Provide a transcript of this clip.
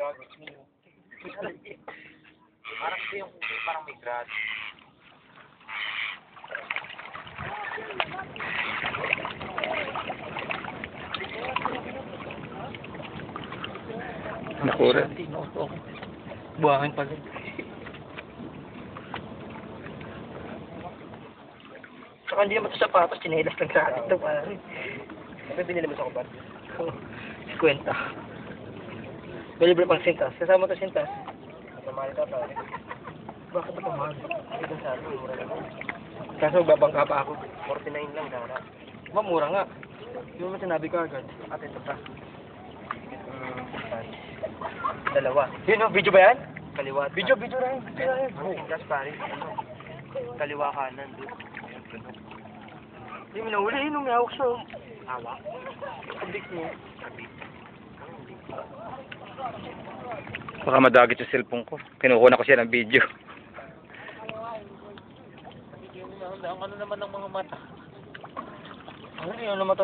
Gago. Parang ito yung parang may grad. Nakura. Buhangin pa rin. Saka hindi naman ito sapatos, chinelas lang sa atin ito, pare. Ano binili mo sa kubat? 50. May libre pang sintas. Kasama ito sintas. Masama ka pare. Bakit ito mahal? Hindi ka sabi, mura lang. Kaso babangka pa ako. 49 lang dara. Mura nga. Hindi mo sinabi ko agad. At ito pa. Dalawa. Yun o, video ba yan? Kaliwa. Video rin. Gas pare. Ano? Kaliwa kanan doon. Ayun, ganun. Hindi mo nahuli, yun may hawak siya. Hawak. Kabik niya. Baka madagit yung cellphone ko. Kinukuha ko siya ng video. Ang ano naman ng mga mata. Ano yun, namatang